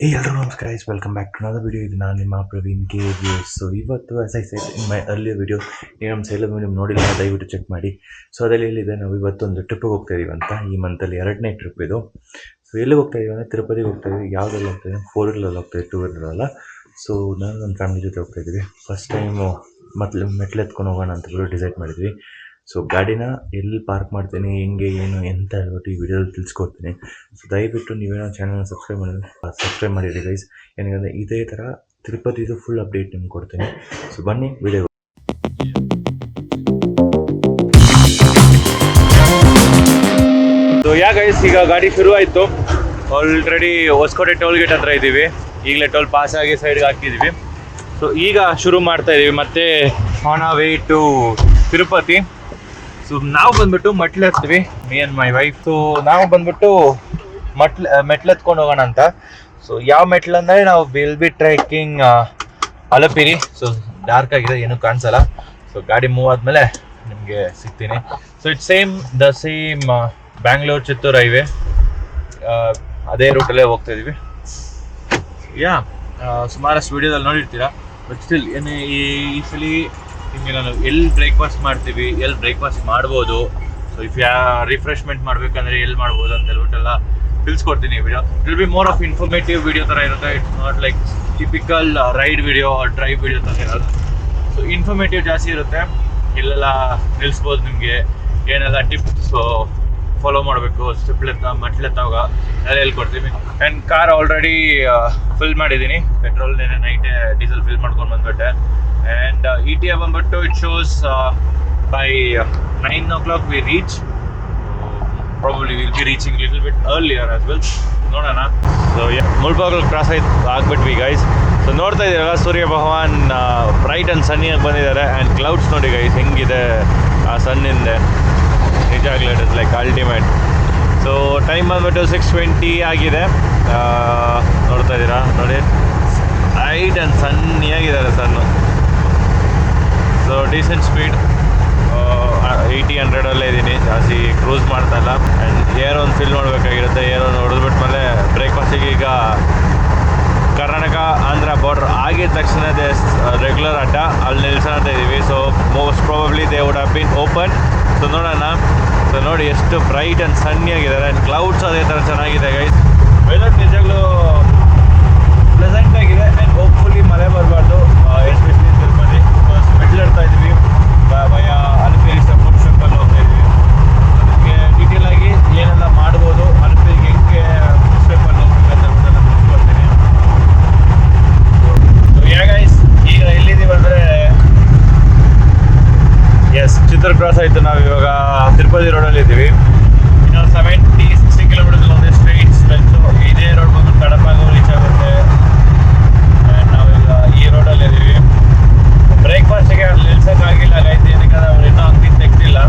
ಎಲ್ಲರೂ ನಮಸ್ಕಾರ guys, welcome back to another video. ಇದು ನಾನು ನಿಮ್ಮ ಪ್ರವೀಣ್ ಕೆ ವ್ಯೂಸ್. ಸೊ ಇವತ್ತು as I said in my earlier video, ನೀವು ನಮ್ಮ ಸೇಲರ್ ನೀವು ನೋಡಿಲ್ಲ ದಯವಿಟ್ಟು ಚೆಕ್ ಮಾಡಿ. ಸೊ ಅದರಲ್ಲಿ ಎಲ್ಲಿದೆ, ನಾವು ಇವತ್ತೊಂದು ಟ್ರಿಪ್ಪಿಗೆ ಹೋಗ್ತಾ ಇದೀವಿ ಅಂತ. ಈ ಮಂತಲ್ಲಿ 2ನೇ ಟ್ರಿಪ್ ಇದು. ಸೊ ಎಲ್ಲಿಗೆ ಹೋಗ್ತಾ ಇದೀವಿ ಅಂದರೆ ತಿರುಪತಿಗೆ ಹೋಗ್ತಾ ಇದೀವಿ. ಯಾವುದ್ರಲ್ಲಿ ಹೋಗ್ತಾ ಇದೀವಿ? 4 ವೀಲರಲ್ಲಿ ಹೋಗ್ತಾ ಇದ್ದೀವಿ, 2 ವೀಲರಲ್ಲ. ಸೊ ನಾನು ನನ್ನ ಫ್ಯಾಮಿಲಿ ಜೊತೆ ಹೋಗ್ತಾ ಇದ್ದೀವಿ. ಫಸ್ಟ್ ಟೈಮು ಮೆಟ್ಲು ಎತ್ಕೊಂಡು ಹೋಗೋಣ ಅಂತ ಡಿಸೈಡ್ ಮಾಡಿದ್ವಿ. ಸೊ ಗಾಡಿನ ಎಲ್ಲಿ ಪಾರ್ಕ್ ಮಾಡ್ತೀನಿ, ಹೆಂಗೆ ಏನು ಎಂತ ಹೇಳ್ಬಿಟ್ಟು ಈ ವಿಡಿಯೋದಲ್ಲಿ ತಿಳಿಸ್ಕೊಡ್ತೀನಿ. ಸೊ ದಯವಿಟ್ಟು ನೀವೇನೋ ಚಾನಲ್ನ ಸಬ್ಸ್ಕ್ರೈಬ್ ಮಾಡಿರಿ ಗೈಸ್. ಏನಂದರೆ ಇದೇ ಥರ ತಿರುಪತಿದು ಫುಲ್ ಅಪ್ಡೇಟ್ ನಿಮ್ಗೆ ಕೊಡ್ತೀನಿ. ಸೊ ಬನ್ನಿ ವಿಡಿಯೋ. ಸೊ ಗೈಸ್, ಈಗ ಗಾಡಿ ಶುರು ಆಯಿತು. ಆಲ್ರೆಡಿ ಹೊಸಕೋಟೆ ಟೋಲ್ ಗೇಟ್ ಹತ್ರ ಇದ್ದೀವಿ. ಈಗಲೇ ಟೋಲ್ ಪಾಸ್ ಆಗಿ ಸೈಡ್ಗೆ ಹಾಕಿದ್ದೀವಿ. ಸೊ ಈಗ ಶುರು ಮಾಡ್ತಾ ಇದ್ದೀವಿ ಮತ್ತೆ ಆನ್ ಆ ವೇ ಟು ತಿರುಪತಿ. ಸೊ ನಾವು ಬಂದ್ಬಿಟ್ಟು ಮೆಟ್ಲು ಹತ್ತೀವಿ, me and my wife. So ನಾವು ಬಂದ್ಬಿಟ್ಟು ಮೆಟ್ಲು ಎತ್ಕೊಂಡು ಹೋಗೋಣ ಅಂತ. ಸೊ ಯಾವ ಮೆಟ್ಲು ಅಂದರೆ ನಾವು will be trekking Alipiri. So dark ಆಗಿದೆ, ಏನೂ ಕಾಣಿಸಲ್ಲ. ಸೊ ಗಾಡಿ ಮೂವ್ ಆದಮೇಲೆ ನಿಮಗೆ ಸಿಗ್ತೀನಿ. So it's the same Bangalore Chittoor highway, ಅದೇ ರೂಟಲ್ಲೇ ಹೋಗ್ತಾ ಇದೀವಿ. ಸುಮಾರಷ್ಟು ವೀಡಿಯೋದಲ್ಲಿ ನೋಡಿರ್ತೀರಾ. ಬಟ್ ಸ್ಟಿಲ್ ಏನು ಈ ಸಲ ನಿಮಗೆ ನಾನು ಎಲ್ಲಿ ಬ್ರೇಕ್ಫಾಸ್ಟ್ ಮಾಡ್ತೀವಿ, ಎಲ್ಲಿ ಬ್ರೇಕ್ಫಾಸ್ಟ್ ಮಾಡ್ಬೋದು, ಸೊ ಇಫ್ ರಿಫ್ರೆಶ್ಮೆಂಟ್ ಮಾಡಬೇಕಂದ್ರೆ ಎಲ್ಲಿ ಮಾಡ್ಬೋದು ಅಂತ ಹೇಳ್ಬಿಟ್ಟೆಲ್ಲ ತಿಳಿಸ್ಕೊಡ್ತೀನಿ. Video it will be more of informative video ಥರ ಇರುತ್ತೆ. It's not like typical ride video drive video ಥರ ಇರೋದು. ಸೊ ಇನ್ಫಾರ್ಮೇಟಿವ್ ಜಾಸ್ತಿ ಇರುತ್ತೆ. ಇಲ್ಲೆಲ್ಲ ನಿಲ್ಲಿಸ್ಬೋದು, ನಿಮಗೆ ಏನೆಲ್ಲ ಟಿಪ್ಸ್ ಫಾಲೋ ಮಾಡಬೇಕು, ಮೆಟ್ಲೆತ್ತಾಗ ಎಲ್ಲ ಹೇಳ್ಕೊಡ್ತೀವಿ. ಆ್ಯಂಡ್ ಕಾರ್ ಆಲ್ರೆಡಿ ಫಿಲ್ ಮಾಡಿದ್ದೀನಿ. ಪೆಟ್ರೋಲ್ ನೈಟೇ ಡೀಸೆಲ್ ಫಿಲ್ ಮಾಡ್ಕೊಂಡು ಬಂದ್ಬಿಟ್ಟೆ. And ETA ಬಂದ್ಬಿಟ್ಟು it shows by 9 o'clock we reach. Probably we'll be reaching little bit earlier as well. ನೋಡೋಣ. ಸೊ ಮುಳ್ಬಾಗಿಲು ಕ್ರಾಸ್ ಆಗ್ಬಿಟ್ವಿ ಗೈಸ್. ಸೊ ನೋಡ್ತಾ ಇದ್ದೀರಲ್ಲ, ಸೂರ್ಯ ಭಗವಾನ್ ಬ್ರೈಟ್ ಆ್ಯಂಡ್ ಸನ್ನಿಯಾಗಿ ಬಂದಿದ್ದಾರೆ. ಆ್ಯಂಡ್ ಕ್ಲೌಡ್ಸ್ ನೋಡಿ ಗೈಸ್ ಹೆಂಗಿದೆ ಆ ಸನ್ನಿಂದೆ, ನಿಜಾಗ್ಲೂ it is like ultimate. So time ಬಂದ್ಬಿಟ್ಟು 6:20 ಆಗಿದೆ. ನೋಡ್ತಾ ಇದ್ದೀರಾ ನೋಡಿ, ಬ್ರೈಟ್ ಆ್ಯಂಡ್ ಸನ್ನಿಯಾಗಿದ್ದಾರೆ ಸನ್ನು. ಸೊ ಡೀಸೆಂಟ್ ಸ್ಪೀಡ್ 80-100 ಇದ್ದೀನಿ, ಜಾಸ್ತಿ ಕ್ರೂಸ್ ಮಾಡ್ತಾ ಇಲ್ಲ. ಆ್ಯಂಡ್ ಏರ್ ಒಂದು ಫಿಲ್ ಮಾಡಬೇಕಾಗಿರುತ್ತೆ. ಏರ್ ಒಂದು ಹೊಡೆದ್ಬಿಟ್ಮೇಲೆ ಬ್ರೇಕ್ಫಾಸ್ಟಿಗೆ ಈಗ ಕರ್ನಾಟಕ ಆಂಧ್ರ ಬಾರ್ಡರ್ ಆಗಿದ ತಕ್ಷಣದೇ ರೆಗ್ಯುಲರ್ ಅಡ್ಡ ಅಲ್ಲಿ ನಿಲ್ಸೋಣ ಇದ್ದೀವಿ. So most probably they would have been open. So ನೋಡೋಣ. ಸೊ ನೋಡಿ ಎಷ್ಟು ಬ್ರೈಟ್ ಆ್ಯಂಡ್ ಸನ್ನಿಯಾಗಿದ್ದಾರೆ. ಆ್ಯಂಡ್ ಕ್ಲೌಡ್ಸ್ ಅದೇ ಥರ ಚೆನ್ನಾಗಿದೆ ಗೈಸ್. ವೆದರ್ ನಿಜವಾಗ್ಲೂ ಪ್ಲೆಸೆಂಟ್ ಆಗಿದೆ. ಆ್ಯಂಡ್ ಹೋಪ್ಫುಲಿ ಮಳೆ ಬರಬಾರ್ದು, ಎಸ್ಪೆಷಲಿ ತಿರುಪತಿ. ಮೆಟ್ಲು ಇಡ್ತಾ ಇದ್ದೀವಿ, ಭಯ ಅಲಪಿರಿ ಸಪೋರ್ಟ್ ಶೆಪ್ಪಲ್ಲಿ ಹೋಗ್ತಾ ಇದ್ದೀವಿ. ಅದಕ್ಕೆ ಡೀಟೇಲ್ ಆಗಿ ಏನೆಲ್ಲ ಮಾಡ್ಬೋದು, ಅಲಪಿರಿಗೆ ಹೆಂಗೆ ಸ್ಟೆಪ್ಪಲ್ಲಿ ಹೋಗ್ಬೇಕಂತ ತಿಳಿಸ್ಕೊಡ್ತೀನಿ. ಗೈಸ್, ಈಗ ಎಲ್ಲಿದ್ದೀವಿ ಅಂದರೆ ಚಿತ್ತೂರು ಕ್ರಾಸ್ ಆಯಿತು. ನಾವು ಇವಾಗ ತಿರುಪತಿ ರೋಡಲ್ಲಿ ಇದ್ದೀವಿ. ಇನ್ನು 70-60 ಕಿಲೋಮೀಟರ್ ಒಂದು ಸ್ಟ್ರೈಟ್ ಸ್ಟ್ರೆಚ್ಚು. ಇದೇ ರೋಡ್ ಬಂದು ಕಡಪಾಗ ರೀಚ್ ಆಗುತ್ತೆ. ನಾವೀಗ ಈ ರೋಡಲ್ಲಿ ಇದ್ದೀವಿ. ಬ್ರೇಕ್ಫಾಸ್ಟಿಗೆ ಅಲ್ಲಿ ನಿಲ್ಸೋಕ್ಕಾಗಿಲ್ಲ ಗೈಸ್, ಏನಕ್ಕೆ ಅವ್ರು ಇನ್ನೂ ಅಂಗಡಿ ತೆಗ್ದಿಲ್ಲ.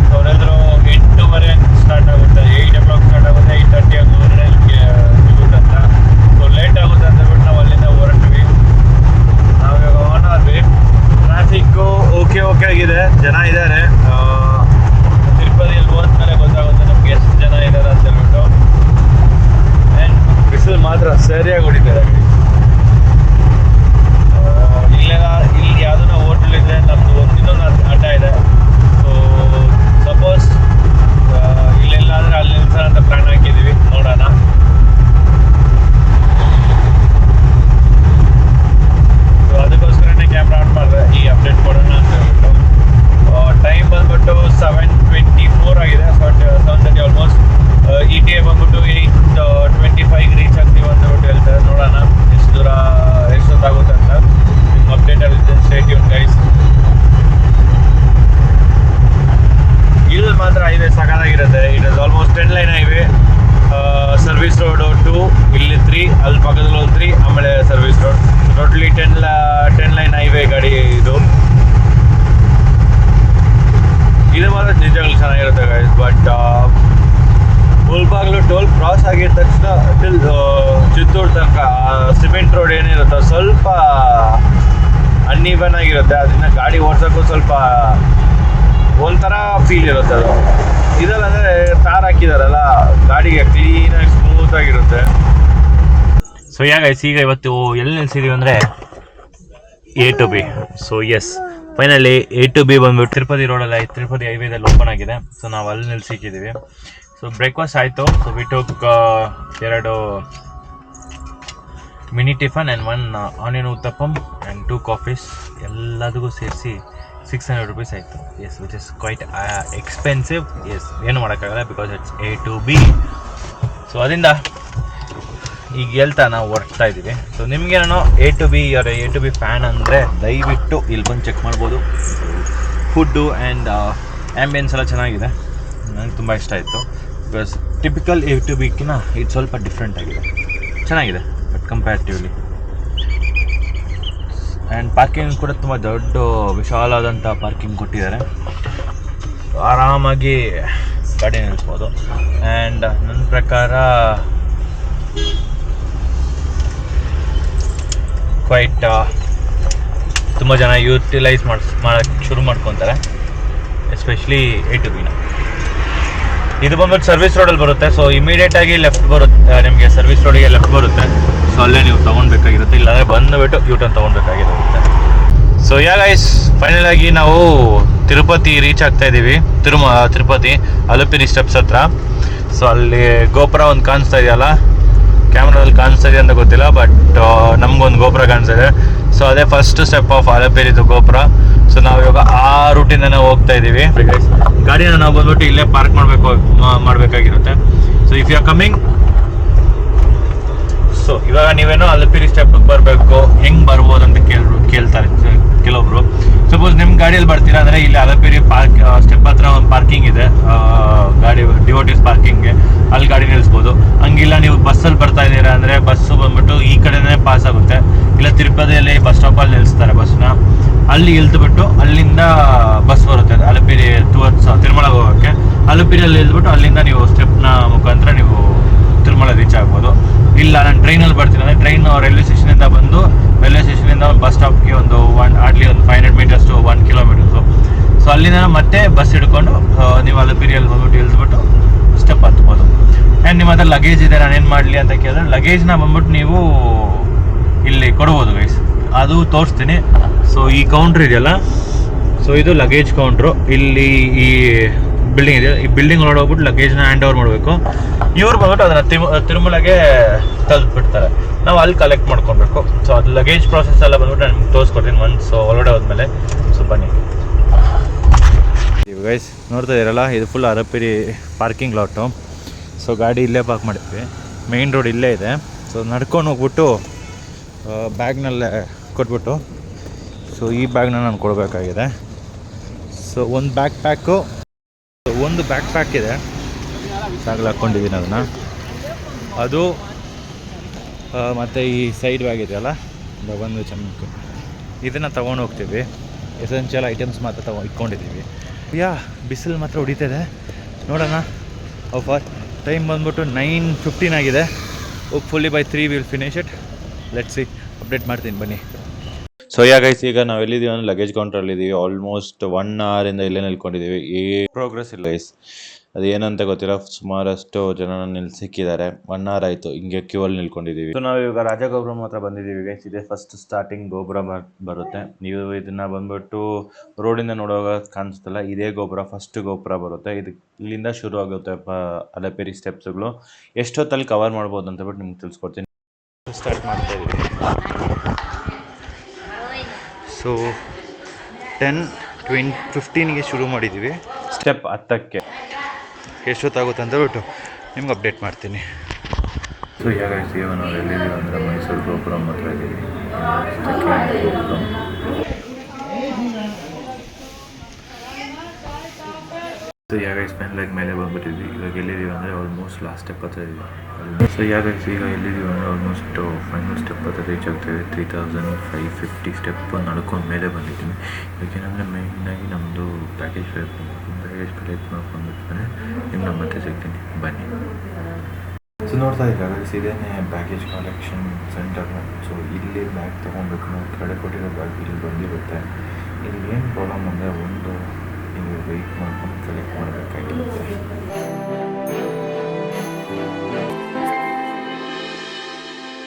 ಸೊ ಅವರೆಲ್ಲರೂ 8:30 ಸ್ಟಾರ್ಟ್ ಆಗುತ್ತೆ, 8 o'clock ಸ್ಟಾರ್ಟ್ ಆಗುತ್ತೆ, 8:30 ಆಗೋದ್ರೆ ಸಿಗುತ್ತೆ ಅಂತ. ಸೊ ಲೇಟ್ ಆಗುತ್ತೆ ಅಂತ ಹೇಳ್ಬಿಟ್ಟು ನಾವು ಅಲ್ಲಿಂದ ಹೊರಟ್ವಿ. ನಾವಿವಾಗ on hour way. Traffic okay ಆಗಿದೆ, ಜನ ಇದ್ದಾರೆ. ತಿರುಪತಿಯಲ್ಲಿ ಹೋದ್ಮೇಲೆ ಗೊತ್ತಾಗುತ್ತೆ ನಮ್ಗೆ ಎಷ್ಟು ಜನ ಇದ್ದಾರೆ ಅಂತ ಹೇಳ್ಬಿಟ್ಟು. ಆ್ಯಂಡ್ ಬಿಸಿಲು ಮಾತ್ರ ಸರಿಯಾಗಿ ಹೊಡಿತಾರೆ. ಇಲ್ಲಿ ಯಾವುದನ್ನ ಹೋಟ್ಲ್ ಇದೆ, ನಮ್ಮದು ಇನ್ನೊಂದು ಅಡ್ಡ ಇದೆ. ಸೊ ಸಪೋಸ್ ಇಲ್ಲೆಲ್ಲ ಅಂದರೆ ಅಲ್ಲಿ ನಿಲ್ಸೋಣ ಅಂತ ಪ್ಲ್ಯಾನ್ ಹಾಕಿದ್ದೀವಿ, ನೋಡೋಣ. ಸೊ ಅದಕ್ಕೋಸ್ಕರನೇ ಕ್ಯಾಮ್ರಾ ಆನ್ ಮಾಡಿದೆ, ಈ ಅಪ್ಡೇಟ್ ಕೊಡೋಣ ಅಂತ ಹೇಳ್ಬಿಟ್ಟು. ಟೈಮ್ ಬಂದ್ಬಿಟ್ಟು 7:24 ಆಗಿದೆ, 7:30 ಆಲ್ಮೋಸ್ಟ್. ETA ಬಂದ್ಬಿಟ್ಟು 8:25 ರೀಚ್ ಆಗ್ತೀವಿ ಅಂತ ಹೇಳ್ಬಿಟ್ಟು ಹೇಳ್ತಾರೆ. ನೋಡೋಣ ಎಷ್ಟೊತ್ತಾಗುತ್ತೆ ಅಂತ. ಅಪ್ಡೇಟ್ ಆಗುತ್ತೆ, ಸ್ಟೇ ಟ್ಯೂನ್ ಗೈಸ್. ಇಲ್ಲಿ ಮಾತ್ರ ಹೈವೇ ಸಖತ್ತಾಗಿರುತ್ತೆ. It is almost 10 lane highway. Service road 2, ಇಲ್ಲಿ 3, ಅಲ್ಲಿ ಪಕ್ಕದಲ್ಲಿ ಒಂದು 3, ಆಮೇಲೆ service road. Totally 10 lane highway ಗಾಡಿ ಇದು. ಇದು ಮಾತ್ರ ನಿಜವಾಗ್ಲೂ ಚೆನ್ನಾಗಿರುತ್ತೆ guys. But Mulbagal toll cross ಆಗಿದ ತಕ್ಷಣ ಚಿತ್ತೂರು ತನಕ ಸಿಮೆಂಟ್ ರೋಡ್ ಏನಿರುತ್ತೆ ಸ್ವಲ್ಪ ಅನ್ಈವನ್ ಆಗಿರುತ್ತೆ. ಅದನ್ನ ಗಾಡಿ ಓಡ್ಸೋಕ್ಕೂ ಸ್ವಲ್ಪ ಒಂಥರ ಫೀಲ್ ಇರುತ್ತೆ ಅದು. ಇದಲ್ಲಂದರೆ ತಾರ್ ಹಾಕಿದಾರಲ್ಲ, ಗಾಡಿಗೆ ಕ್ಲೀನಾಗಿ ಸ್ಮೂತ್ ಆಗಿರುತ್ತೆ. ಸೊ ಗೈಸ್ ಈಗ ಇವತ್ತು ಎಲ್ಲಿ ನಿಲ್ಸಿದೀವಿ ಅಂದರೆ A to B. So yes finally A to B ಬಂದ್ಬಿಟ್ಟು ತಿರುಪತಿ ರೋಡಲ್ಲಿ ತಿರುಪತಿ ಹೈವೇದಲ್ಲಿ ಓಪನ್ ಆಗಿದೆ. ಸೊ ನಾವು ಅಲ್ಲಿ ನಿಲ್ಸಿಕ್ಕಿದ್ದೀವಿ. ಸೊ ಬ್ರೇಕ್ಫಾಸ್ಟ್ ಆಯಿತು. So we took 2 mini tiffin and 1 onion uttapam and 2 coffees ಎಲ್ಲದಕ್ಕೂ ಸೇರಿಸಿ 600 rupees ಆಯಿತು. Yes which is quite expensive. Yes ಏನು ಮಾಡೋಕ್ಕಾಗಲ್ಲ because it's A to B. So ಅದರಿಂದ ಈಗ ಹೇಳ್ತಾ ನಾವು ಹೊರಡ್ತಾ ಇದ್ದೀವಿ. ಸೊ ನಿಮಗೇನೋ A to B ಫ್ಯಾನ್ ಅಂದರೆ ದಯವಿಟ್ಟು ಇಲ್ಲಿ ಬಂದು ಚೆಕ್ ಮಾಡ್ಬೋದು. ಫುಡ್ಡು ಆ್ಯಂಡ್ ಆ್ಯಂಬಿಯನ್ಸ್ ಎಲ್ಲ ಚೆನ್ನಾಗಿದೆ. ನನಗೆ ತುಂಬ ಇಷ್ಟ ಆಯಿತು ಬಿಕಾಸ್ ಟಿಪಿಕಲ್ A to Bಕ್ಕಿಂತ ಇದು ಸ್ವಲ್ಪ ಡಿಫ್ರೆಂಟ್ ಆಗಿದೆ, ಚೆನ್ನಾಗಿದೆ ಬಟ್ ಕಂಪ್ಯಾರಿಟಿವ್ಲಿ. ಆ್ಯಂಡ್ ಪಾರ್ಕಿಂಗ್ ಕೂಡ ತುಂಬ ದೊಡ್ಡ ವಿಶಾಲವಾದಂಥ ಪಾರ್ಕಿಂಗ್ ಕೊಟ್ಟಿದ್ದಾರೆ. ಆರಾಮಾಗಿ ಗಾಡಿ ನಿಲ್ಲಿಸ್ಬೋದು. ಆ್ಯಂಡ್ ನನ್ನ ಪ್ರಕಾರ ಕ್ವೈಟ್ ತುಂಬ ಜನ ಯೂಟಿಲೈಸ್ ಮಾಡೋಕ್ಕೆ ಶುರು ಮಾಡ್ಕೊತಾರೆ, ಎಸ್ಪೆಷಲಿ A to B. ಇದು ಬಂದ್ಬಿಟ್ಟು ಸರ್ವಿಸ್ ರೋಡಲ್ಲಿ ಬರುತ್ತೆ. ಸೊ ಇಮಿಡಿಯೇಟಾಗಿ ಲೆಫ್ಟ್ ಬರುತ್ತೆ, ನಿಮಗೆ ಸರ್ವಿಸ್ ರೋಡಿಗೆ ಲೆಫ್ಟ್ ಬರುತ್ತೆ. ಸೊ ಅಲ್ಲೇ ನೀವು ತೊಗೊಳ್ಬೇಕಾಗಿರುತ್ತೆ, ಇಲ್ಲಾಂದರೆ ಬಂದುಬಿಟ್ಟು ಯೂಟರ್ನ್ ತೊಗೊಳ್ಬೇಕಾಗಿರುತ್ತೆ. ಸೊ ಗೈಸ್ ಫೈನಲ್ ಆಗಿ ನಾವು ತಿರುಪತಿ ರೀಚ್ ಆಗ್ತಾ ಇದ್ದೀವಿ. ತಿರುಪತಿ ಅಲಪಿರಿ ಸ್ಟೆಪ್ಸ್ ಹತ್ರ. ಸೊ ಅಲ್ಲಿ ಗೋಪುರ ಒಂದು ಕಾಣಿಸ್ತಾ ಇದೆಯಲ್ಲ, ಕ್ಯಾಮ್ರಾದಲ್ಲಿ ಕಾಣಿಸ್ತಾ ಇದೆ ಅಂತ ಗೊತ್ತಿಲ್ಲ, ಬಟ್ ನಮಗೊಂದು ಗೋಪುರ ಕಾಣಿಸ್ತಾ ಇದೆ. ಸೊ ಅದೇ ಫಸ್ಟ್ ಸ್ಟೆಪ್ ಆಫ್ ಅಲಪಿರಿದು ಗೋಪುರ. ಸೊ ನಾವು ಇವಾಗ ಆ ರೂಟಿಂದನೇ ಹೋಗ್ತಾ ಇದ್ದೀವಿ. ಗಾಡಿನ ನಾವು ಬಂದ್ಬಿಟ್ಟು ಇಲ್ಲೇ ಪಾರ್ಕ್ ಮಾಡಬೇಕಾಗಿರುತ್ತೆ. So if you are coming, so ಇವಾಗ ನೀವೇನೋ ಅಲಪಿರಿ ಸ್ಟೆಪ್ಗೆ ಬರಬೇಕು, ಹೆಂಗೆ ಬರ್ಬೋದು ಅಂತ ಕೇಳ್ತಾರೆ ಕೆಲವೊಬ್ರು. ಸಪೋಸ್ ನಿಮ್ಮ ಗಾಡಿಯಲ್ಲಿ ಬರ್ತೀರಾ ಅಂದರೆ ಇಲ್ಲಿ ಅಲಪಿರಿ ಸ್ಟೆಪ್ ಹತ್ರ ಒಂದು ಪಾರ್ಕಿಂಗ್ ಇದೆ, ಗಾಡಿ ಡಿವೋಟಿಸ್ ಪಾರ್ಕಿಂಗ್ಗೆ, ಅಲ್ಲಿ ಗಾಡಿ ನಿಲ್ಲಿಸ್ಬೋದು. ಹಂಗಿಲ್ಲ ನೀವು ಬಸ್ಸಲ್ಲಿ ಬರ್ತಾ ಇದ್ದೀರಾ ಅಂದರೆ ಬಸ್ಸು ಬಂದ್ಬಿಟ್ಟು ಈ ಕಡೆನೇ ಪಾಸ್ ಆಗುತ್ತೆ. ಇಲ್ಲ ತಿರುಪತಿಯಲ್ಲಿ ಬಸ್ ಸ್ಟಾಪಲ್ಲಿ ನಿಲ್ಲಿಸ್ತಾರೆ ಬಸ್ನ, ಅಲ್ಲಿ ಇಳಿದ್ಬಿಟ್ಟು ಅಲ್ಲಿಂದ ಬಸ್ ಬರುತ್ತೆ ಅಲಪಿರಿ ಟುವರ್ಡ್ಸ್ ತಿರುಮಲಗೆ ಹೋಗೋಕ್ಕೆ. ಅಲಪಿರಿಯಲ್ಲಿ ಇಳಿದ್ಬಿಟ್ಟು ಅಲ್ಲಿಂದ ನೀವು ಸ್ಟೆಪ್ನ ಮುಖಾಂತರ ನೀವು ತಿರುಮಲ ರೀಚ್ ಆಗ್ಬೋದು. ಇಲ್ಲ ನಾನು ಟ್ರೈನಲ್ಲಿ ಬರ್ತೀನಿ ಅಂದರೆ ಟ್ರೈನ್ ರೈಲ್ವೆ ಸ್ಟೇಷನಿಂದ ಬಂದು ರೈಲ್ವೆ ಸ್ಟೇಷನಿಂದ ಬಸ್ ಸ್ಟಾಪ್ಗೆ ಒಂದು ಹಾರ್ಡ್ಲಿ ಒಂದು 500 meters to 1 kilometer. ಸೊ ಅಲ್ಲಿಂದ ಮತ್ತೆ ಬಸ್ ಹಿಡ್ಕೊಂಡು ನೀವು ಅಲಪಿರಿಯಲ್ಲಿ ಬಂದ್ಬಿಟ್ಟು ಇಳಿದ್ಬಿಟ್ಟು ಸ್ಟೆಪ್ ಹತ್ಬೋದು. ಆ್ಯಂಡ್ ನಿಮ್ಮ ಹತ್ರ ಲಗೇಜ್ ಇದೆ, ನಾನೇನು ಮಾಡಲಿ ಅಂತ ಕೇಳಿದ್ರೆ ಲಗೇಜ್ನ ಬಂದ್ಬಿಟ್ಟು ನೀವು ಇಲ್ಲಿ ಕೊಡ್ಬೋದು ಗೈಸ್, ಅದು ತೋರಿಸ್ತೀನಿ. ಸೊ ಈ ಕೌಂಟ್ರ್ ಇದೆಯಲ್ಲ, ಸೊ ಇದು ಲಗೇಜ್ ಕೌಂಟ್ರು. ಇಲ್ಲಿ ಈ ಬಿಲ್ಡಿಂಗ್ ಇದೆ, ಈ ಬಿಲ್ಡಿಂಗ್ ಒಳಗೆ ಹೋಗ್ಬಿಟ್ಟು ಲಗೇಜ್ನ ಹ್ಯಾಂಡ್ ಓವರ್ ಮಾಡಬೇಕು. ಇವ್ರು ಬಂದ್ಬಿಟ್ಟು ಅದನ್ನು ತಿರುಮಲಗೆ ತಲುಪಿಬಿಡ್ತಾರೆ, ನಾವು ಅಲ್ಲಿ ಕಲೆಕ್ಟ್ ಮಾಡ್ಕೊಬೇಕು. ಸೊ ಅದು ಲಗೇಜ್ ಪ್ರಾಸೆಸ್ ಎಲ್ಲ ಬಂದ್ಬಿಟ್ಟು ನಾನು ನಿಮ್ಗೆ ತೋರಿಸ್ಕೊಡ್ತೀನಿ ಒನ್ಸ್ ಹೊರಗಡೆ ಹೋದ್ಮೇಲೆ. ಸೊ ಬನ್ನಿ ಗೈಸ್, ನೋಡ್ತಾ ಇದ್ದೀರಲ್ಲ, ಇದು ಫುಲ್ ಅಲಪಿರಿ ಪಾರ್ಕಿಂಗ್ ಲಾಟು. ಸೊ ಗಾಡಿ ಇಲ್ಲೇ ಪಾರ್ಕ್ ಮಾಡಿದ್ವಿ, ಮೇಯ್ನ್ ರೋಡ್ ಇಲ್ಲೇ ಇದೆ. ಸೊ ನಡ್ಕೊಂಡು ಹೋಗ್ಬಿಟ್ಟು ಬ್ಯಾಗ್ನಲ್ಲೇ ಕೊಟ್ಬಿಟ್ಟು, ಸೊ ಈ ಬ್ಯಾಗ್ನ ನಾನು ಕೊಡಬೇಕಾಗಿದೆ. ಸೊ ಒಂದು ಬ್ಯಾಕ್ ಪ್ಯಾಕ್ ಇದೆ, ಸಾಗಲು ಹಾಕ್ಕೊಂಡಿದ್ದೀನಿ ಅದನ್ನು. ಅದು ಮತ್ತು ಈ ಸೈಡ್ ಬ್ಯಾಗ್ ಇದೆಯಲ್ಲ, ಒಂದು ಚಮಕ್ಕೆ, ಇದನ್ನು ತೊಗೊಂಡು ಹೋಗ್ತೀವಿ. ಎಸೆನ್ಷಿಯಲ್ ಐಟಮ್ಸ್ ಮಾತ್ರ ಇಟ್ಕೊಂಡಿದ್ದೀವಿ. ಬಿಸಿಲು ಮಾತ್ರ ಹೊಡಿತಿದೆ, ನೋಡೋಣ. ಫಾರ್ ಟೈಮ್ ಬಂದ್ಬಿಟ್ಟು 9:15 ಆಗಿದೆ. ಹೋಪ್ಫುಲ್ಲಿ by 3 will finish it. Let's see, update ಮಾಡ್ತೀನಿ ಬನ್ನಿ. ಸೊ ಗೈಸ್ ಈಗ ನಾವು ಎಲ್ಲಿದ್ದೀವಿ ಅಂದರೆ ಲಗೇಜ್ ಕೌಂಟ್ರಲ್ಲಿದ್ದೀವಿ. ಆಲ್ಮೋಸ್ಟ್ 1 hour ಇಲ್ಲೇ ನಿಲ್ಕೊಂಡಿದ್ದೀವಿ. ಪ್ರೋಗ್ರೆಸ್ ಇಲ್ಲ ಗೈಸ್, ಅದು ಏನಂತ ಗೊತ್ತಿಲ್ಲ. ಸುಮಾರಷ್ಟು ಜನ ಸಿಕ್ಕಿದ್ದಾರೆ. 1 hour ಆಯಿತು ಹಿಂಗೆ ಕ್ಯೂ ಅಲ್ಲಿ ನಿಲ್ಕೊಂಡಿದ್ದೀವಿ. ಸೊ ನಾವು ಇವಾಗ ರಾಜಗೋಪುರಂ ಹತ್ರ ಬಂದಿದ್ದೀವಿ ಗೈಸ್. ಇದೇ ಫಸ್ಟ್ ಸ್ಟಾರ್ಟಿಂಗ್ ಗೋಪುರ ಬರುತ್ತೆ. ನೀವು ಇದನ್ನು ಬಂದ್ಬಿಟ್ಟು ರೋಡಿಂದ ನೋಡುವಾಗ ಕಾಣಿಸ್ತಲ್ಲ, ಇದೇ ಗೋಪುರ, ಫಸ್ಟ್ ಗೋಪುರ ಬರುತ್ತೆ. ಇಲ್ಲಿಂದ ಶುರು ಆಗುತ್ತೆ ಅಲಪಿರಿ ಸ್ಟೆಪ್ಸ್ಗಳು. ಎಷ್ಟೊತ್ತಲ್ಲಿ ಕವರ್ ಮಾಡ್ಬೋದು ಅಂತ ಬಿಟ್ಟು ನಿಮ್ಗೆ ತಿಳಿಸ್ಕೊಡ್ತೀನಿ. ಸ್ಟಾರ್ಟ್ ಮಾಡ್ತಾ ಇದ್ದೀವಿ. ಸೊ 10:15ಗೆ ಶುರು ಮಾಡಿದ್ದೀವಿ. ಸ್ಟೆಪ್ 10ಕ್ಕೆ ಎಷ್ಟೊತ್ತಾಗುತ್ತೆ ಅಂತ ಬಿಟ್ಟು ನಿಮ್ಗೆ ಅಪ್ಡೇಟ್ ಮಾಡ್ತೀನಿ. ಸೊ ಇವಾಗ ನಾವು ಎಲ್ಲಿದ್ದೀವಿ ಅಂದರೆ ಮೈಸೂರು ಗೋಪುರಂ ಹತ್ರ ಇದ್ದೀವಿ. ಸೊ ಫೈನಲಾಗಿ ಮೇಲೆ ಬಂದುಬಿಟ್ಟಿದ್ವಿ. ಇವಾಗ ಎಲ್ಲಿದ್ದೀವಿ ಅಂದರೆ ಆಲ್ಮೋಸ್ಟ್ ಲಾಸ್ಟ್ ಸ್ಟೆಪ್ ಹತ್ರ ಇದ್ದೀವಿ. ಸೊ ಈಗ ಎಲ್ಲಿದ್ದೀವಿ ಅಂದರೆ ಆಲ್ಮೋಸ್ಟ್ ಫೈನಲ್ ಸ್ಟೆಪ್ ಹತ್ರ ರೀಚ್ ಆಗ್ತಾಯಿದೆ. 3550 ಸ್ಟೆಪ್ ನಡ್ಕೊಂಡು ಮೇಲೆ ಬಂದಿದ್ದೀನಿ. ಯಾಕೆಂದರೆ ಮೇಯ್ನಾಗಿ ನಮ್ಮದು ಪ್ಯಾಕೇಜ್ ಕಲೆಕ್ಟ್ ಮಾಡ್ಕೊಂಡ್ಬಿಟ್ರೆ ನಿಮ್ಗೆ ಮತ್ತೆ ಸಿಗ್ತೀನಿ ಬನ್ನಿ. ಸೊ ನೋಡ್ತಾ ಇದ್ದಾಗ ಇದೇನೇ ಬ್ಯಾಗೇಜ್ ಕಲೆಕ್ಷನ್ ಸೆಂಟರ್. ಸೊ ಇಲ್ಲಿ ಬ್ಯಾಗ್ ತೊಗೊಬೇಕು, ನಾವು ಕಡೆ ಕೊಟ್ಟಿರೋ ಬ್ಯಾಗ್ ಇಲ್ಲಿ ಬಂದಿರುತ್ತೆ. ಇಲ್ಲಿ ಏನು ಪ್ರಾಬ್ಲಮ್ ಅಂದರೆ ಒಂದು ನೀವು ವೆಯ್ಟ್ ಮಾಡ್ಕೊಂಡು ಕಲೆಕ್ಟ್ ಮಾಡಬೇಕಾಗಿರುತ್ತೆ.